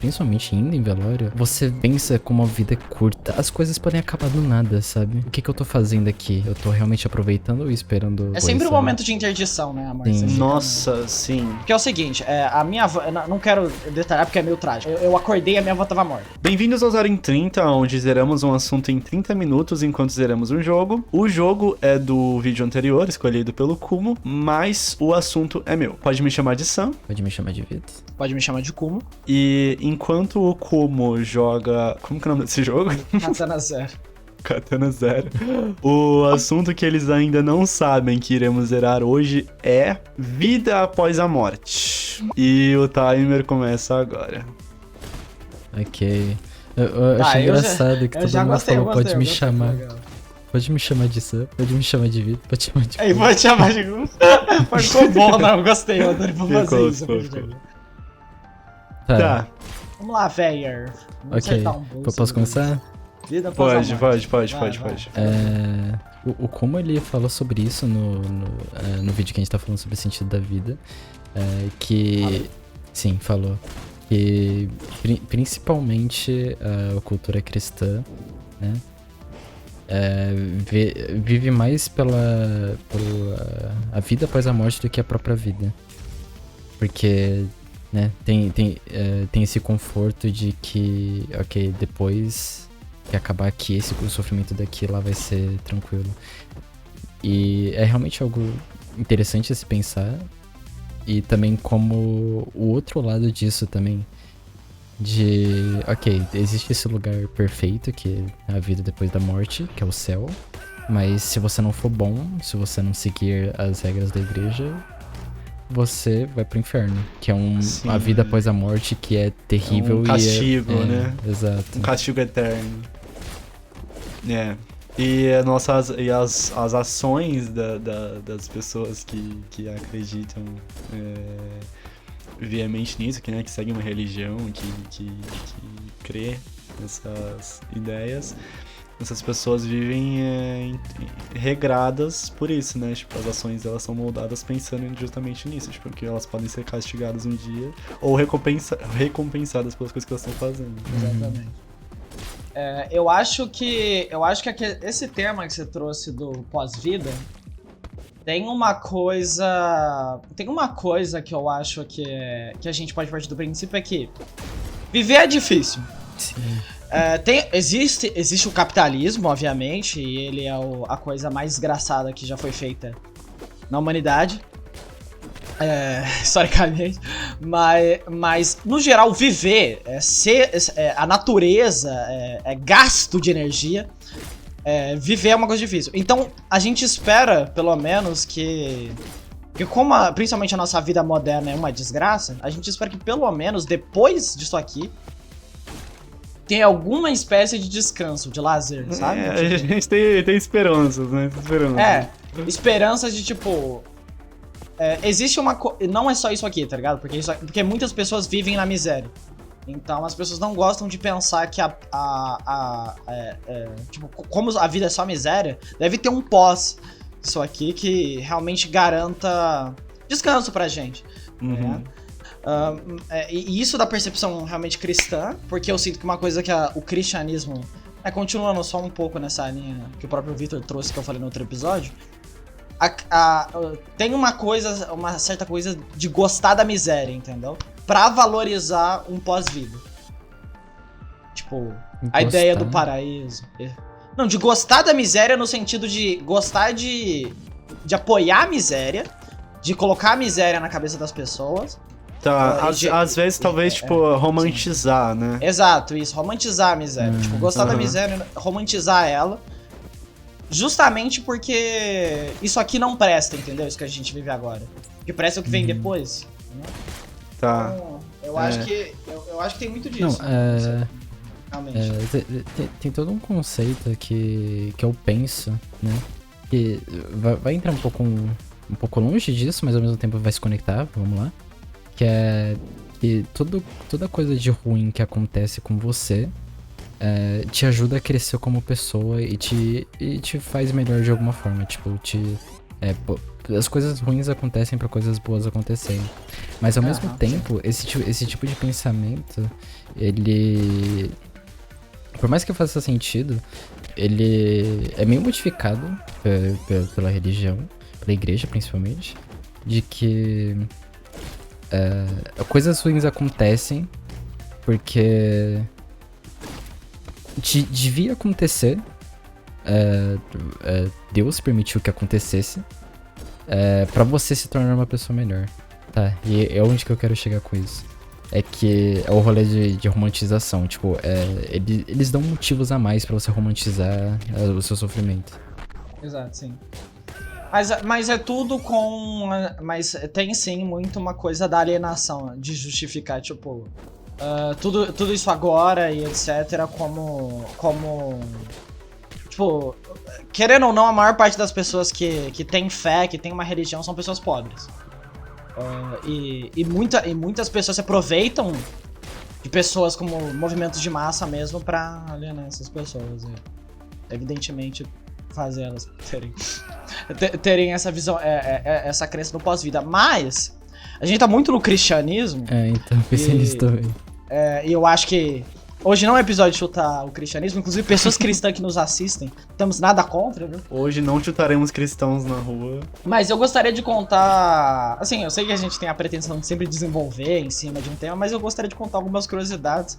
principalmente indo em velório, você pensa como a vida é curta. As coisas podem acabar do nada, sabe? O que eu tô fazendo aqui? Eu tô realmente aproveitando ou esperando? É sempre um momento de interdição, né, amor? Sim. Nossa, sim. Porque é o seguinte, a minha avó, eu não quero detalhar porque é meio trágico. Eu acordei e a minha avó tava morta. Bem-vindos ao 0 em 30, onde zeramos um assunto em 30 minutos enquanto zeramos um jogo. O jogo é do vídeo anterior, escolhido pelo Kumo, mas o assunto é meu. Pode me chamar de Sam. Pode me chamar de Vitor. Pode me chamar de Kumo. E enquanto o Kumo joga... Como que é o nome desse jogo? Katana Zero. Katana Zero. O assunto que eles ainda não sabem que iremos zerar hoje é vida após a morte. E o timer começa agora. Ok. Eu achei engraçado que todo mundo falou, pode me chamar. Pode me chamar de Sam, pode me chamar de Vitor, pode chamar de... Aí, pode chamar de... Ficou bom, não, gostei, eu adorei pra fazer isso. Tá. Vamos lá, velho. Ok, posso começar? Vida após a morte. Pode. O como ele falou sobre isso no vídeo que a gente tá falando sobre o sentido da vida, que... Sim, falou. Que principalmente a cultura cristã, né? Vive mais pela a vida após a morte do que a própria vida. Porque, né, tem esse conforto de que, ok, depois que acabar aqui, o sofrimento daqui lá vai ser tranquilo. E é realmente algo interessante a se pensar. E também como o outro lado disso também. De, ok, existe esse lugar perfeito, que é a vida depois da morte, que é o céu. Mas se você não for bom, se você não seguir as regras da igreja, você vai pro inferno. Que é a vida após a morte, que é terrível. Um castigo, né? Exato. Um castigo eterno. E as ações das pessoas que acreditam veemente nisso, que seguem uma religião, que crê nessas ideias, essas pessoas vivem regradas por isso, né? Tipo, as ações elas são moldadas pensando justamente nisso, tipo, que elas podem ser castigadas um dia ou recompensadas pelas coisas que elas estão fazendo. Exatamente. Eu acho que esse tema que você trouxe do pós-vida tem uma coisa que eu acho que a gente pode partir do princípio é que viver é difícil. Sim. Existe o capitalismo, obviamente, e ele é a coisa mais desgraçada que já foi feita na humanidade, historicamente, mas no geral viver, a natureza, gasto de energia. Viver é uma coisa difícil. Então, a gente espera, pelo menos, que como principalmente a nossa vida moderna é uma desgraça, a gente espera que pelo menos depois disso aqui tenha alguma espécie de descanso, de lazer, sabe? A gente tem esperanças, né? Esperanças de tipo... existe uma não é só isso aqui, tá ligado? Porque muitas pessoas vivem na miséria. Então as pessoas não gostam de pensar que tipo, como a vida é só miséria, deve ter um pós isso aqui que realmente garanta descanso pra gente. Uhum. E isso da percepção realmente cristã, porque eu sinto que uma coisa que o cristianismo, continuando só um pouco nessa linha que o próprio Vitor trouxe, que eu falei no outro episódio, tem uma certa coisa de gostar da miséria, entendeu? Pra valorizar um pós-vida. Tipo, a ideia do paraíso. Não, de gostar da miséria no sentido de gostar de apoiar a miséria, de colocar a miséria na cabeça das pessoas. Tá, às vezes talvez, tipo, romantizar, sim. né? Exato, isso, romantizar a miséria. Tipo, gostar da miséria, romantizar ela. Justamente porque isso aqui não presta, entendeu? Isso que a gente vive agora. O que presta é o que vem depois. Né? Tá. Então, eu acho que tem muito disso. Realmente. Tem todo um conceito que eu penso, né? Que vai entrar um pouco longe disso, mas ao mesmo tempo vai se conectar, vamos lá. Que é que toda coisa de ruim que acontece com você te ajuda a crescer como pessoa e te faz melhor de alguma forma. Tipo, As coisas ruins acontecem pra coisas boas acontecerem. Mas ao mesmo tempo, esse tipo de pensamento, ele... Por mais que faça sentido, ele é meio modificado pela religião, pela igreja principalmente, de que coisas ruins acontecem porque devia acontecer, Deus permitiu que acontecesse, pra você se tornar uma pessoa melhor, tá? E é onde que eu quero chegar com isso. É que é o rolê de romantização, tipo, eles dão motivos a mais pra você romantizar o seu sofrimento. Exato, sim. Mas é tudo com... Mas tem sim muito uma coisa da alienação, de justificar, tipo... tudo isso agora e etc. como... Tipo... Querendo ou não, a maior parte das pessoas que tem fé, que tem uma religião, são pessoas pobres. E muitas pessoas se aproveitam de pessoas como movimentos de massa mesmo pra alienar essas pessoas. E, evidentemente, fazer elas terem essa visão, essa crença no pós-vida. Mas a gente tá muito no cristianismo. Então pensei nisso também. E eu acho que hoje não é episódio de chutar o cristianismo, inclusive pessoas cristãs que nos assistem, não temos nada contra, viu? Hoje não chutaremos cristãos na rua. Mas eu gostaria de contar, assim, eu sei que a gente tem a pretensão de sempre desenvolver em cima de um tema, mas eu gostaria de contar algumas curiosidades,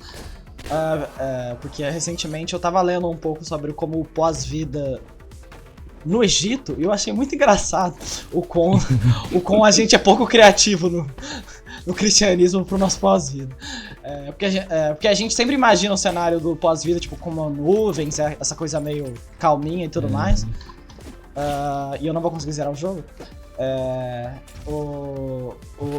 porque recentemente eu tava lendo um pouco sobre como o pós-vida no Egito, e eu achei muito engraçado o quão a gente é pouco criativo no cristianismo pro nosso pós-vida. Porque a gente sempre imagina o cenário do pós-vida, tipo, como nuvens, essa coisa meio calminha e tudo mais. E eu não vou conseguir zerar o jogo.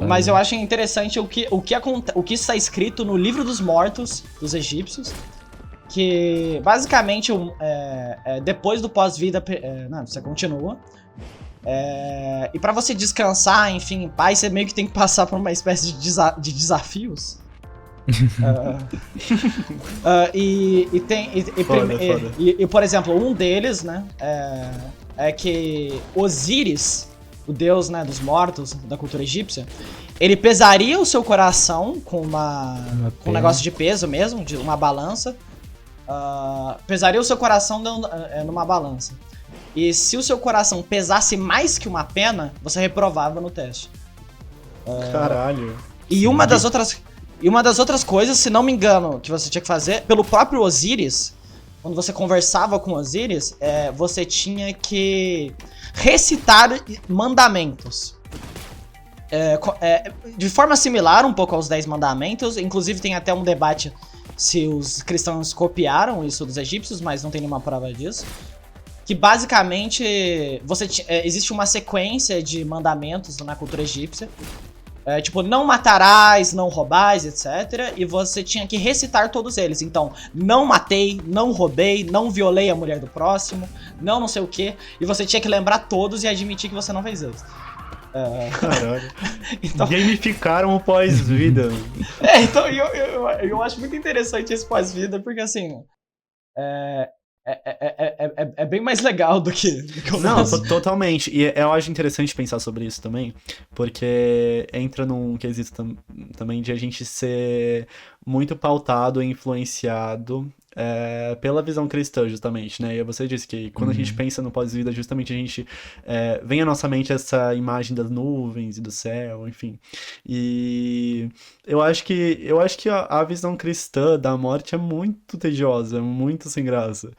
Mas eu acho interessante o que está escrito no livro dos mortos dos egípcios. Que basicamente depois do pós-vida, você continua. E pra você descansar, enfim, em paz, você meio que tem que passar por uma espécie de desafios. Por exemplo, um deles, né, é que Osíris, o deus, né, dos mortos da cultura egípcia, ele pesaria o seu coração com um negócio de peso mesmo, de uma balança. Pesaria o seu coração numa balança. E se o seu coração pesasse mais que uma pena, você reprovava no teste. Caralho. E uma das outras coisas, se não me engano, que você tinha que fazer, pelo próprio Osíris, quando você conversava com Osíris, você tinha que recitar mandamentos. De forma similar um pouco aos 10 mandamentos, inclusive tem até um debate se os cristãos copiaram isso dos egípcios, mas não tem nenhuma prova disso. Que basicamente existe uma sequência de mandamentos na cultura egípcia. Tipo, não matarás, não roubais, etc. E você tinha que recitar todos eles. Então, não matei, não roubei, não violei a mulher do próximo, não sei o quê. E você tinha que lembrar todos e admitir que você não fez eles. Caralho. Então... Gamificaram o pós-vida. Então eu acho muito interessante esse pós-vida, porque assim... É bem mais legal do que o nosso. Não, totalmente. E eu acho interessante pensar sobre isso também, porque entra num quesito também de a gente ser muito pautado e influenciado pela visão cristã, justamente, né? E você disse que quando a gente pensa no pós-vida, justamente a gente vem à nossa mente essa imagem das nuvens e do céu, enfim. E eu acho que a visão cristã da morte é muito tediosa, muito sem graça.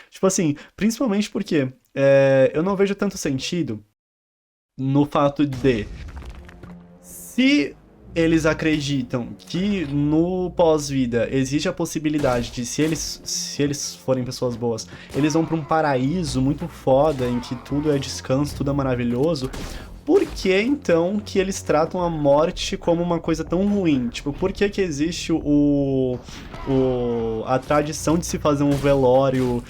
Tipo assim, principalmente porque eu não vejo tanto sentido no fato de, se eles acreditam que no pós-vida existe a possibilidade de, se eles forem pessoas boas, eles vão pra um paraíso muito foda, em que tudo é descanso, tudo é maravilhoso, por que então que eles tratam a morte como uma coisa tão ruim? Tipo, por que existe a tradição de se fazer um velório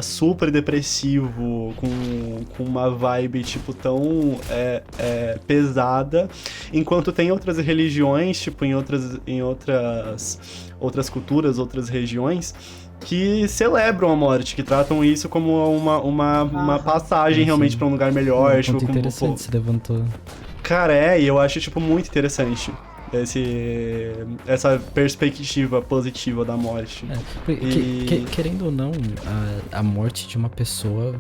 super depressivo, com uma vibe, tipo, tão pesada, enquanto tem outras religiões, tipo, em outras culturas, outras regiões, que celebram a morte, que tratam isso como uma passagem realmente pra um lugar melhor. Um tipo, ponto interessante, se levantou. Cara, e eu acho, tipo, muito interessante essa perspectiva positiva da morte. Querendo ou não, a morte de uma pessoa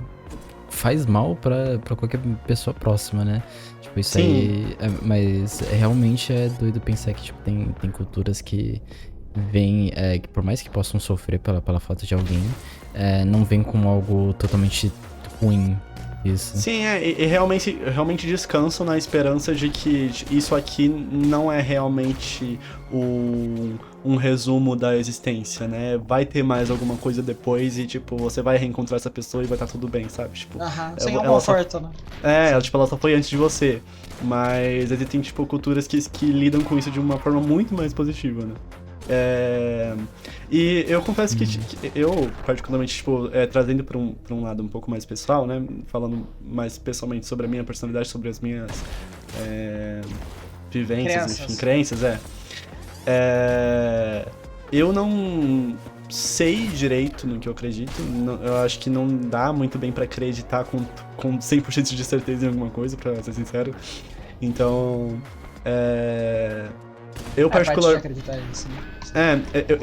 faz mal pra qualquer pessoa próxima, né? Tipo, isso aí... mas realmente é doido pensar que, tipo, tem culturas que vêm... que por mais que possam sofrer pela falta de alguém, não vem como algo totalmente ruim. Isso. Sim, e realmente descansam na esperança de que isso aqui não é realmente um resumo da existência, né? Vai ter mais alguma coisa depois e, tipo, você vai reencontrar essa pessoa e vai estar tudo bem, sabe? Tipo, sem alguma oferta, né? Ela só foi antes de você. Mas existem, tipo, culturas que lidam com isso de uma forma muito mais positiva, né? E eu confesso que eu, particularmente, tipo, trazendo pra um lado um pouco mais pessoal, né? Falando mais pessoalmente sobre a minha personalidade, sobre as minhas vivências, enfim, crenças, eu não sei direito no que eu acredito. Eu acho que não dá muito bem pra acreditar com 100% de certeza em alguma coisa, pra ser sincero. Então, eu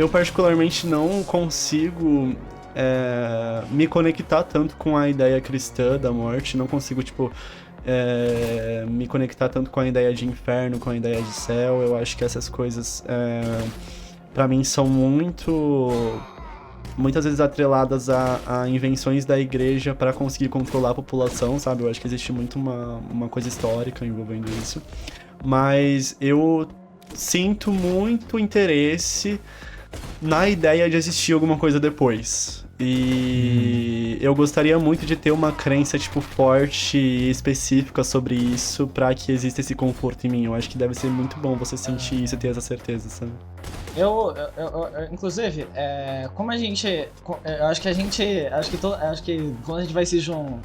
particularmente não consigo me conectar tanto com a ideia cristã da morte, não consigo, tipo, me conectar tanto com a ideia de inferno, com a ideia de céu. Eu acho que essas coisas, pra mim, são muitas vezes atreladas a invenções da igreja pra conseguir controlar a população, sabe? Eu acho que existe muito uma coisa histórica envolvendo isso. Mas eu sinto muito interesse na ideia de existir alguma coisa depois. E eu gostaria muito de ter uma crença, tipo, forte e específica sobre isso pra que exista esse conforto em mim. Eu acho que deve ser muito bom você sentir isso e ter essa certeza, sabe? Inclusive, como a gente... Eu acho que quando a gente vai se juntar...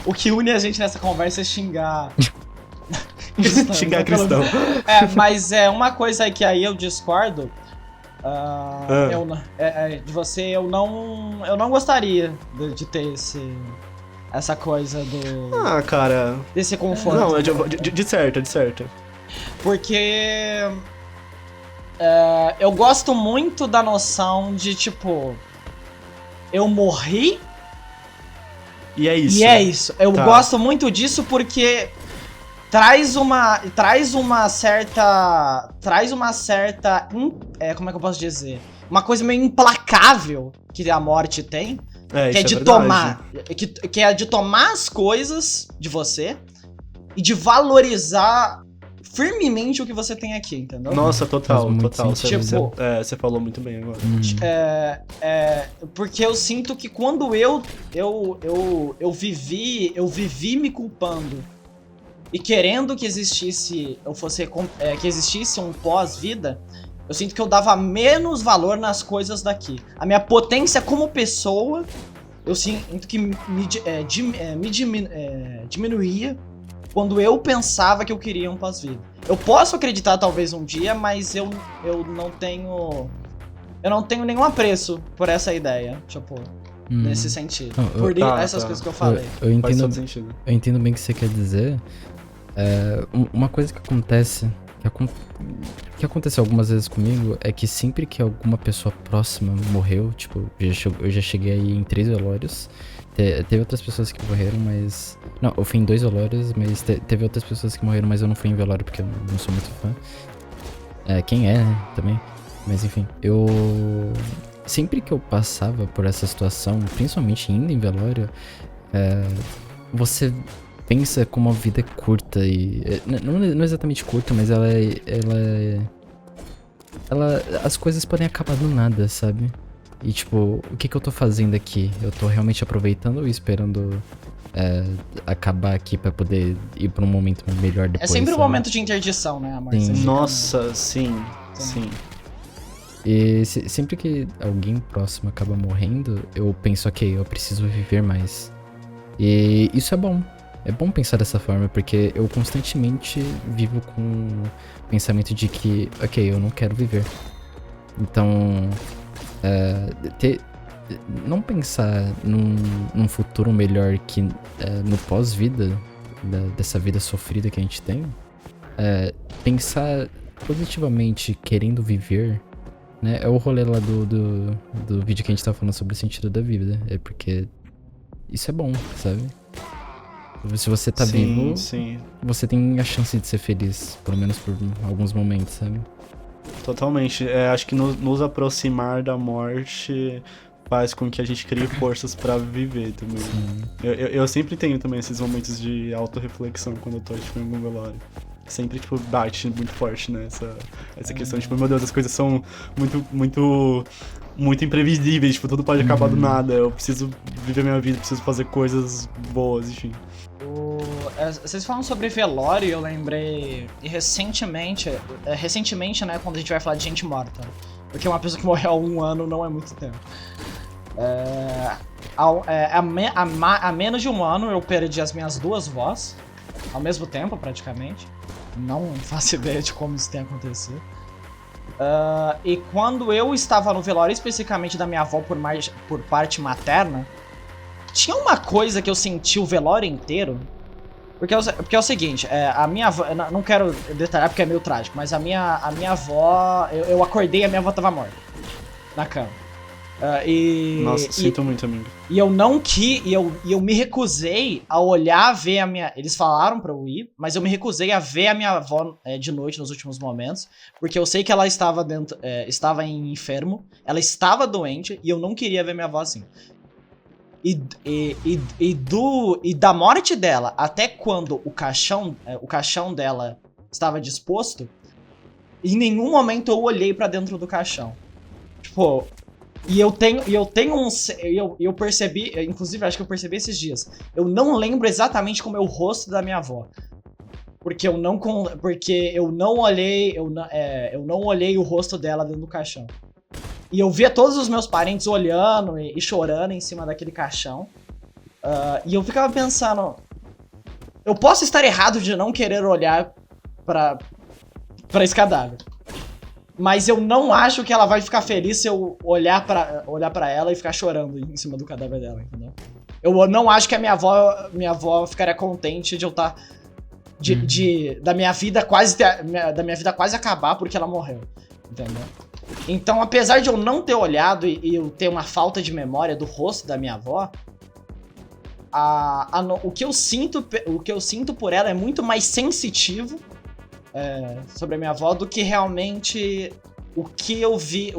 O que une a gente nessa conversa é xingar... xingar cristão. Mas uma coisa aí que aí eu discordo de você, eu não gostaria de ter essa coisa do... cara... desse conforto. Não, de certo. Porque eu gosto muito da noção de, tipo, eu morri e é isso. Eu gosto muito disso porque traz uma certa como é que eu posso dizer? Uma coisa meio implacável que a morte tem, que é de tomar, que é de tomar as coisas de você e de valorizar firmemente o que você tem aqui, entendeu? Nossa, total. Você falou muito bem agora. Porque eu sinto que quando eu vivi me culpando e querendo que existisse um pós-vida, eu sinto que eu dava menos valor nas coisas daqui. A minha potência como pessoa, eu sinto que diminuía quando eu pensava que eu queria um pós-vida. Eu posso acreditar talvez um dia, mas eu não tenho nenhum apreço por essa ideia, tipo, nesse sentido. Essas coisas que eu falei. Eu entendo bem o que você quer dizer. Uma coisa que acontece, que aconteceu algumas vezes comigo, é que sempre que alguma pessoa próxima morreu, tipo, eu já cheguei aí em 3 velórios. Teve outras pessoas que morreram, mas... Não, eu fui em 2 velórios, mas teve outras pessoas que morreram, mas eu não fui em velório porque eu não sou muito fã. Quem né, também. Mas enfim, sempre que eu passava por essa situação, principalmente indo em velório, você pensa como a vida é curta e... Não exatamente curta, mas as coisas podem acabar do nada, sabe? E tipo, o que eu tô fazendo aqui? Eu tô realmente aproveitando ou esperando acabar aqui pra poder ir pra um momento melhor depois? É sempre um momento de interdição, né, amor? Nossa, sim. E sempre que alguém próximo acaba morrendo, eu penso, ok, eu preciso viver mais. E isso é bom. É bom pensar dessa forma, porque eu constantemente vivo com o pensamento de que, ok, eu não quero viver. Então, não pensar num futuro melhor que no pós-vida, dessa vida sofrida que a gente tem, pensar positivamente querendo viver, né? É o rolê lá do vídeo que a gente tava falando sobre o sentido da vida. É porque isso é bom, sabe? Se você tá vivo, Sim. você tem a chance de ser feliz, pelo menos por alguns momentos, sabe? Totalmente. Acho que nos aproximar da morte faz com que a gente crie forças pra viver também. Eu sempre tenho também esses momentos de autorreflexão quando eu tô, tipo, em algum velório. Sempre, tipo, bate muito forte, né? Essa questão, tipo, meu Deus, as coisas são muito imprevisíveis, tipo, tudo pode acabar do nada. Eu preciso viver minha vida, preciso fazer coisas boas, enfim. Vocês falam sobre velório, eu lembrei recentemente, né, quando a gente vai falar de gente morta. Porque uma pessoa que morreu há 1 ano não é muito tempo. Há menos de 1 ano eu perdi as minhas 2 vós, ao mesmo tempo praticamente. Não faço ideia de como isso tem acontecido. E quando eu estava no velório, especificamente da minha avó por parte materna, tinha uma coisa que eu senti o velório inteiro. Porque é o seguinte, a minha avó, não quero detalhar porque é meio trágico, mas a minha avó, eu acordei e a minha avó tava morta, na cama. Nossa, sinto muito, amigo. E eu não eu me recusei a olhar, ver a minha... Eles falaram pra eu ir, mas eu me recusei a ver a minha avó de noite nos últimos momentos, porque eu sei que ela estava estava enfermo, ela estava doente, e eu não queria ver minha avó assim. E da morte dela até quando o caixão dela estava disposto, em nenhum momento eu olhei pra dentro do caixão. Tipo, eu percebi, inclusive acho que eu percebi esses dias. Eu não lembro exatamente como é o rosto da minha avó. Porque eu não olhei o rosto dela dentro do caixão. E eu via todos os meus parentes olhando e chorando em cima daquele caixão. E eu ficava pensando... Eu posso estar errado de não querer olhar pra esse cadáver. Mas eu não acho que ela vai ficar feliz se eu olhar pra ela e ficar chorando em cima do cadáver dela, entendeu? Eu não acho que a minha avó ficaria contente de eu estar... da minha vida quase acabar porque ela morreu, entendeu? Então, apesar de eu não ter olhado e eu ter uma falta de memória do rosto da minha avó, o que eu sinto por ela é muito mais sensitivo sobre a minha avó do que realmente o que eu vi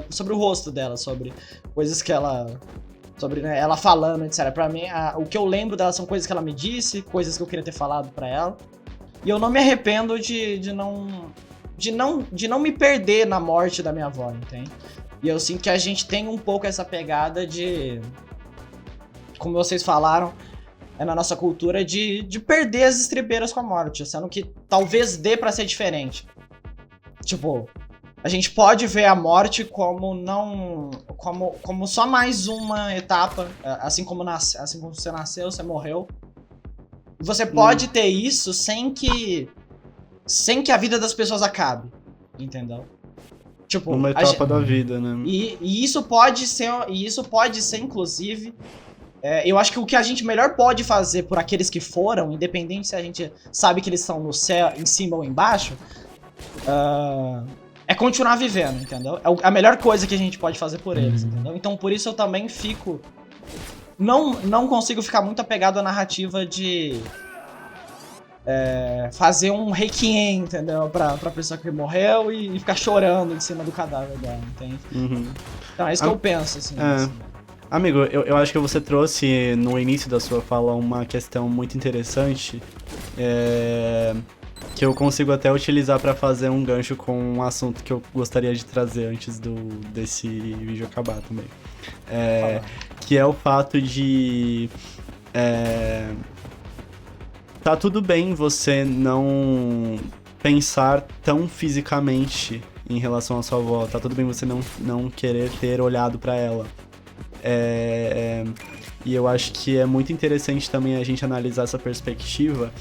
sobre o rosto dela, sobre coisas que ela... Sobre, né, ela falando, etc. Pra mim, o que eu lembro dela são coisas que ela me disse, coisas que eu queria ter falado pra ela. E eu não me arrependo de não me perder na morte da minha avó, entende? E eu sinto que a gente tem um pouco essa pegada de... Como vocês falaram, na nossa cultura, de perder as estribeiras com a morte, sendo que talvez dê pra ser diferente. Tipo, a gente pode ver a morte como só mais uma etapa, assim como você nasceu, você morreu. E você pode ter isso sem que a vida das pessoas acabe, entendeu? Tipo, uma etapa da vida, né? E isso pode ser, inclusive, eu acho que o que a gente melhor pode fazer por aqueles que foram, independente se a gente sabe que eles estão no céu, em cima ou embaixo, é continuar vivendo, entendeu? É a melhor coisa que a gente pode fazer por eles, entendeu? Então, por isso eu também fico... Não consigo ficar muito apegado à narrativa de... fazer um requiem, entendeu? Pra pessoa que morreu e ficar chorando em cima do cadáver dela, entende? Então é isso que eu penso, assim. Amigo, eu acho que você trouxe no início da sua fala uma questão muito interessante, que eu consigo até utilizar pra fazer um gancho com um assunto que eu gostaria de trazer antes desse vídeo acabar também. Que é o fato de... tá tudo bem você não pensar tão fisicamente em relação à sua avó. Tá tudo bem você não querer ter olhado pra ela. E eu acho que é muito interessante também a gente analisar essa perspectiva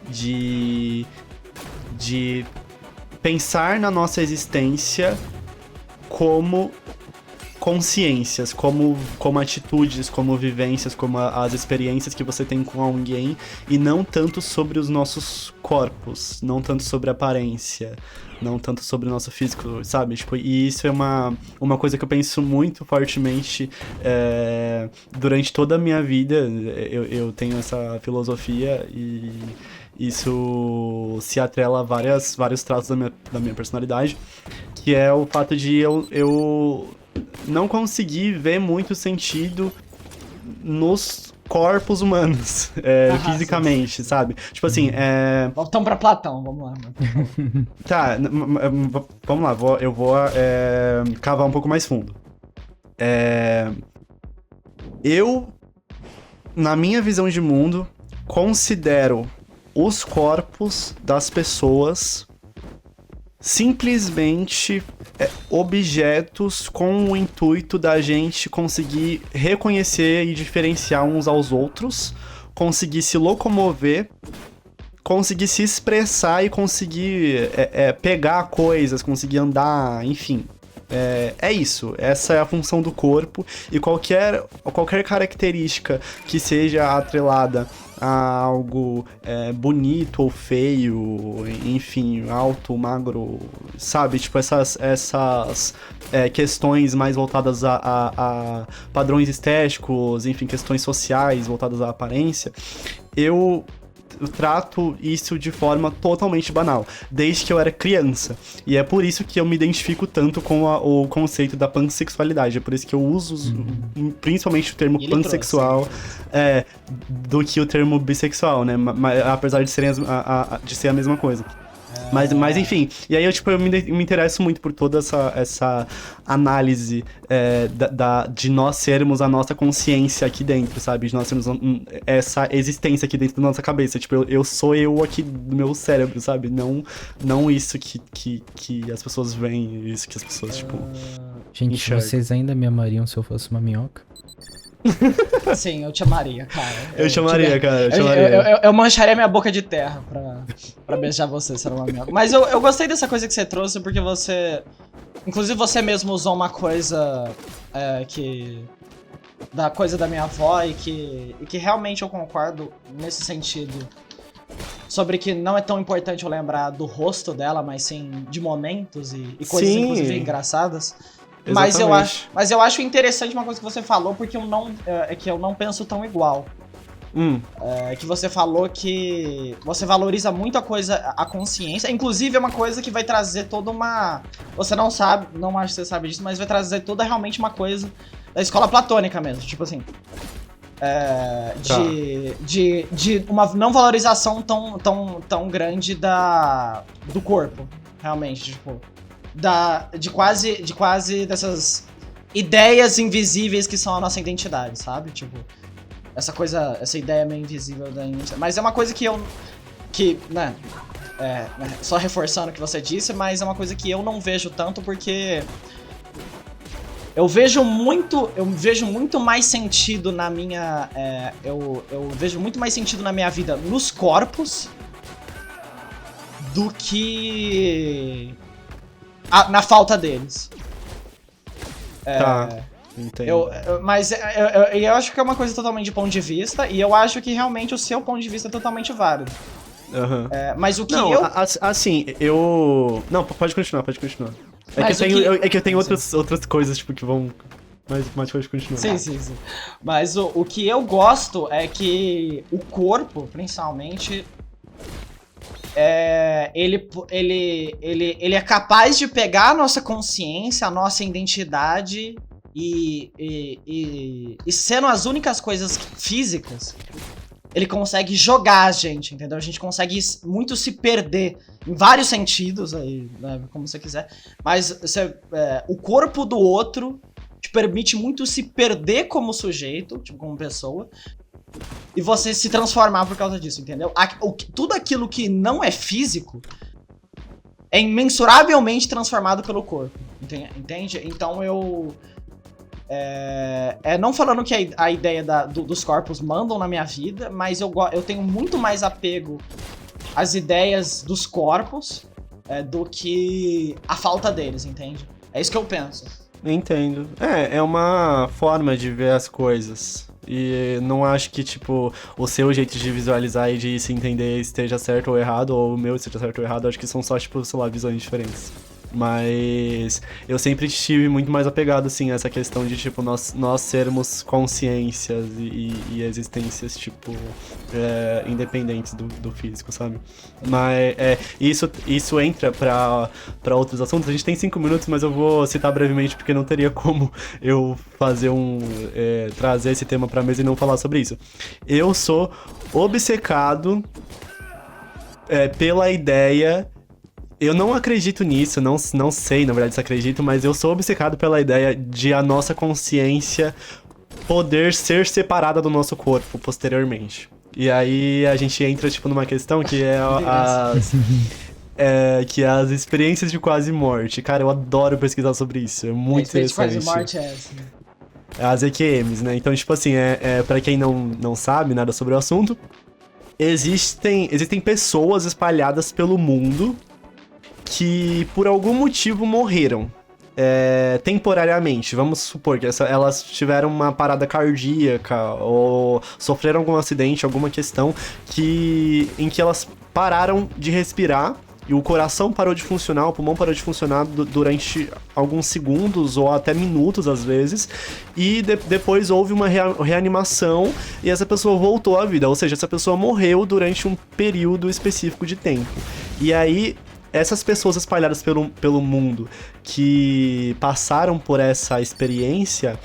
de pensar na nossa existência como consciências, como atitudes, como vivências, como as experiências que você tem com alguém, e não tanto sobre os nossos corpos, não tanto sobre a aparência, não tanto sobre o nosso físico, sabe? Tipo, e isso é uma coisa que eu penso muito fortemente durante toda a minha vida. Eu tenho essa filosofia e isso se atrela a vários traços da minha personalidade, que é o fato de eu não conseguir ver muito sentido nos corpos humanos, fisicamente, sabe? Tipo assim, Voltamos pra Platão, vamos lá. Tá, vamos lá, eu vou cavar um pouco mais fundo. Eu, na minha visão de mundo, considero os corpos das pessoas simplesmente objetos com o intuito da gente conseguir reconhecer e diferenciar uns aos outros, conseguir se locomover, conseguir se expressar e conseguir pegar coisas, conseguir andar, enfim. É isso, essa é a função do corpo, e qualquer característica que seja atrelada a algo bonito ou feio, enfim, alto, magro, sabe? Tipo, essas questões mais voltadas a padrões estéticos, enfim, questões sociais voltadas à aparência, eu trato isso de forma totalmente banal, desde que eu era criança. E é por isso que eu me identifico tanto com o conceito da pansexualidade. É por isso que eu uso principalmente o termo pansexual do que o termo bissexual, né? Apesar de serem de ser a mesma coisa. Mas enfim, e aí eu me interesso muito por toda essa análise de nós sermos a nossa consciência aqui dentro, sabe? De nós termos essa existência aqui dentro da nossa cabeça. Tipo, eu sou eu aqui do meu cérebro, sabe? Não isso que as pessoas veem, isso que as pessoas, tipo... Gente, enxergam. vocês ainda me amariam se eu fosse uma minhoca? Sim, eu te amaria, cara. Eu chamaria, cara. Eu mancharia minha boca de terra pra beijar você, se era uma minhoca. Mas eu gostei dessa coisa que você trouxe, porque você... Inclusive você mesmo usou uma coisa da coisa da minha avó e que realmente eu concordo nesse sentido. Sobre que não é tão importante eu lembrar do rosto dela, mas sim de momentos e coisas, Sim. inclusive engraçadas. Exatamente. Mas eu acho interessante uma coisa que você falou, porque eu não penso tão igual. Que você falou que você valoriza muito a consciência. Inclusive é uma coisa que vai trazer toda uma... Você não sabe, não acho que você sabe disso, mas vai trazer toda realmente uma coisa da escola platônica mesmo. Tipo assim... de uma não valorização tão grande do corpo. Realmente, tipo... De quase dessas ideias invisíveis que são a nossa identidade, sabe? Tipo, essa ideia meio invisível da identidade. Mas é uma coisa né, só reforçando o que você disse, mas é uma coisa que eu não vejo tanto porque eu vejo muito mais sentido na minha, eu vejo muito mais sentido na minha vida nos corpos do que na falta deles. Tá, entendo. Mas eu acho que é uma coisa totalmente de ponto de vista, e eu acho que realmente o seu ponto de vista é totalmente válido. Uhum. Mas o que não, eu... assim, eu... Não, pode continuar. É que eu tenho outras coisas, tipo, que vão... Mas pode continuar. Sim. Mas o que eu gosto é que o corpo, principalmente... ele é capaz de pegar a nossa consciência, a nossa identidade e sendo as únicas coisas físicas, ele consegue jogar a gente, entendeu? A gente consegue muito se perder em vários sentidos, aí, né, como você quiser, mas o corpo do outro te permite muito se perder como sujeito, tipo, como pessoa, e você se transformar por causa disso, entendeu? Tudo aquilo que não é físico é imensuravelmente transformado pelo corpo, entende? Então eu... não falando que a ideia dos corpos mandam na minha vida, mas eu tenho muito mais apego às ideias dos corpos do que a falta deles, entende? É isso que eu penso. Entendo. É uma forma de ver as coisas. E não acho que, tipo, o seu jeito de visualizar e de se entender esteja certo ou errado, ou o meu esteja certo ou errado. Acho que são só, tipo, sei lá, visões diferentes. Mas eu sempre estive muito mais apegado, assim, a essa questão de, tipo, nós sermos consciências e existências, tipo, independentes do físico, sabe? Mas isso entra pra outros assuntos. A gente tem 5 minutos, mas eu vou citar brevemente, porque não teria como eu fazer trazer esse tema pra mesa e não falar sobre isso. Eu sou obcecado pela ideia... Eu não acredito nisso, não sei, na verdade, se acredito, mas eu sou obcecado pela ideia de a nossa consciência poder ser separada do nosso corpo posteriormente. E aí a gente entra, tipo, numa questão que que é as experiências de quase morte. Cara, eu adoro pesquisar sobre isso, é muito interessante. Quase morte é essa. As EQMs, né? Então, tipo assim, pra quem não sabe nada sobre o assunto, existem pessoas espalhadas pelo mundo que por algum motivo morreram temporariamente. Vamos supor que elas tiveram uma parada cardíaca ou sofreram algum acidente, alguma questão em que elas pararam de respirar e o coração parou de funcionar, o pulmão parou de funcionar durante alguns segundos ou até minutos às vezes, e depois houve uma reanimação e essa pessoa voltou à vida, ou seja, essa pessoa morreu durante um período específico de tempo. E aí essas pessoas espalhadas pelo mundo que passaram por essa experiência,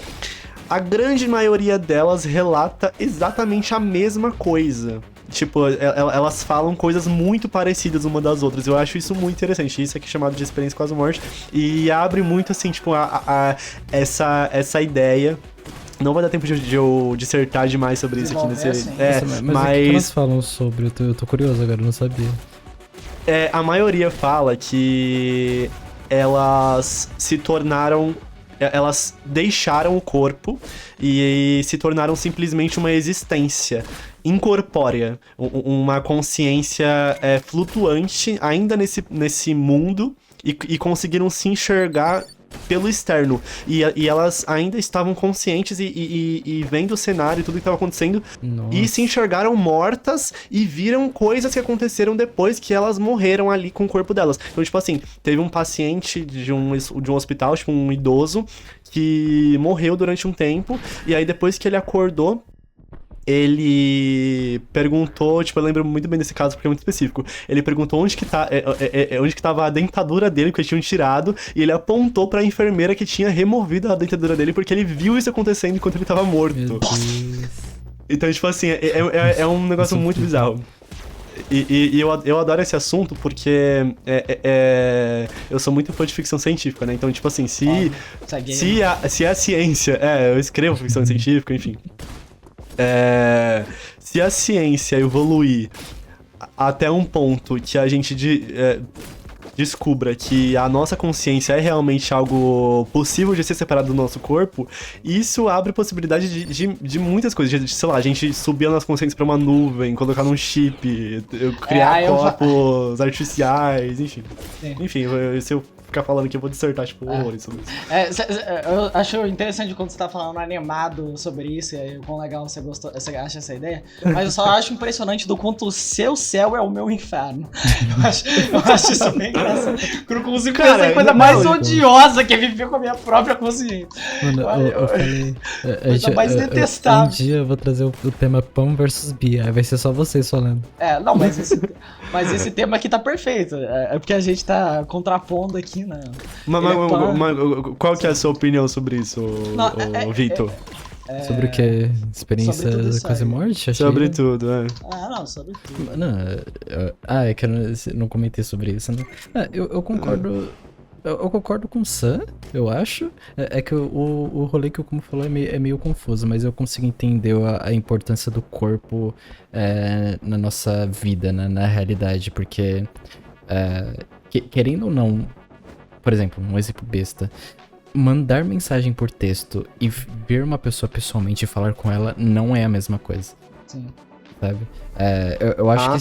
a grande maioria delas relata exatamente a mesma coisa. Tipo, elas falam coisas muito parecidas uma das outras. Eu acho isso muito interessante. Isso aqui é chamado de experiência quase morte. E abre muito, assim, tipo, essa ideia. Não vai dar tempo de eu dissertar demais sobre isso aqui nesse... Mas o que elas falam sobre? Eu tô curioso agora, eu não sabia. A maioria fala que elas se tornaram... Elas deixaram o corpo e se tornaram simplesmente uma existência incorpórea, uma consciência flutuante ainda nesse mundo e conseguiram se enxergar pelo externo. E elas ainda estavam conscientes e vendo o cenário e tudo que estava acontecendo. Nossa. E se enxergaram mortas e viram coisas que aconteceram depois que elas morreram ali com o corpo delas. Então, tipo assim, teve um paciente de um hospital, tipo um idoso, que morreu durante um tempo, e aí depois que ele acordou, ele perguntou, tipo, eu lembro muito bem desse caso porque é muito específico. Ele perguntou onde que tava a dentadura dele, que eles tinham tirado, e ele apontou pra enfermeira que tinha removido a dentadura dele porque ele viu isso acontecendo enquanto ele tava morto. Meu Deus. Então, tipo assim, é um negócio muito bizarro. E eu adoro esse assunto porque eu sou muito fã de ficção científica, né? Então, tipo assim, se a ciência... eu escrevo ficção científica, enfim. Se a ciência evoluir até um ponto que a gente descubra que a nossa consciência é realmente algo possível de ser separado do nosso corpo, isso abre possibilidade de muitas coisas. Sei lá, a gente subir a nossa consciência pra uma nuvem, colocar num chip, criar corpos artificiais, enfim. Sim. Enfim, se eu ficar falando que eu vou dissertar, tipo, horrores sobre isso. Eu acho interessante quando você tá falando animado sobre isso, e quão legal você acha essa ideia, mas eu só acho impressionante do quanto o seu céu é o meu inferno. Eu acho isso bem engraçado. Eu não consigo pensar em coisa mais odiosa que é viver com a minha própria consciência. Mano, eu falei... Coisa mais detestável. Um dia eu vou trazer o tema pão versus Bia, aí vai ser só vocês falando. Não, mas esse tema aqui tá perfeito. É porque a gente tá contrapondo aqui, né? Mas qual que é a sua opinião sobre isso, Vitor? Sobre o que? Experiência quase morte? Sobre tudo, não, sobre tudo. Não, é que eu não comentei sobre isso, né? Eu concordo. Eu concordo com o Sam, eu acho. É que o rolê que o Kumo falou é meio confuso, mas eu consigo entender a importância do corpo na nossa vida, na realidade, porque querendo ou não, por exemplo, um exemplo besta, mandar mensagem por texto e ver uma pessoa pessoalmente e falar com ela não é a mesma coisa, Sim. sabe? Eu acho que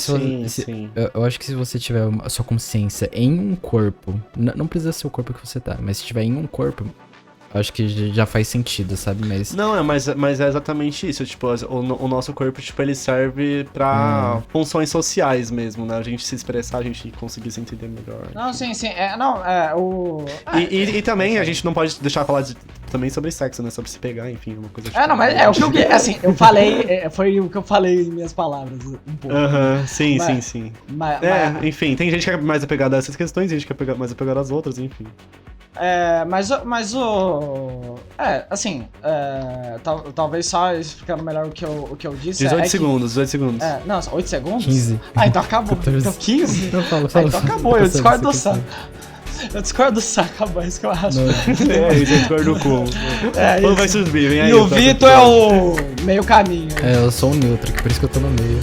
sim. eu acho que se você tiver a sua consciência em um corpo, não precisa ser o corpo que você tá, mas se tiver em um corpo, eu acho que já faz sentido, sabe? Mas Não, mas é exatamente isso. Tipo, o nosso corpo, tipo, ele serve pra funções sociais mesmo, né? A gente se expressar, a gente conseguir se entender melhor. Não, sim. E também a gente não pode deixar de falar também sobre sexo, né? Sobre se pegar, enfim, uma coisa Não, mas é o que eu... Assim, eu falei... foi o que eu falei em minhas palavras, um pouco. Sim. Mas, Enfim, tem gente que é mais apegada a essas questões, gente que é mais apegada às outras, enfim. talvez só explicando melhor o que eu disse. 18 segundos. 8 segundos? 15. Então acabou. 14. Então 15? Não, fala. Então acabou, eu discordo do Sam. Eu discordo do Sam, acabou, é isso que eu acho. Isso, eu discordo com. Quando vai subir, vem aí. E o Vitor é o meio caminho. Eu sou um neutro, por isso que eu tô no meio.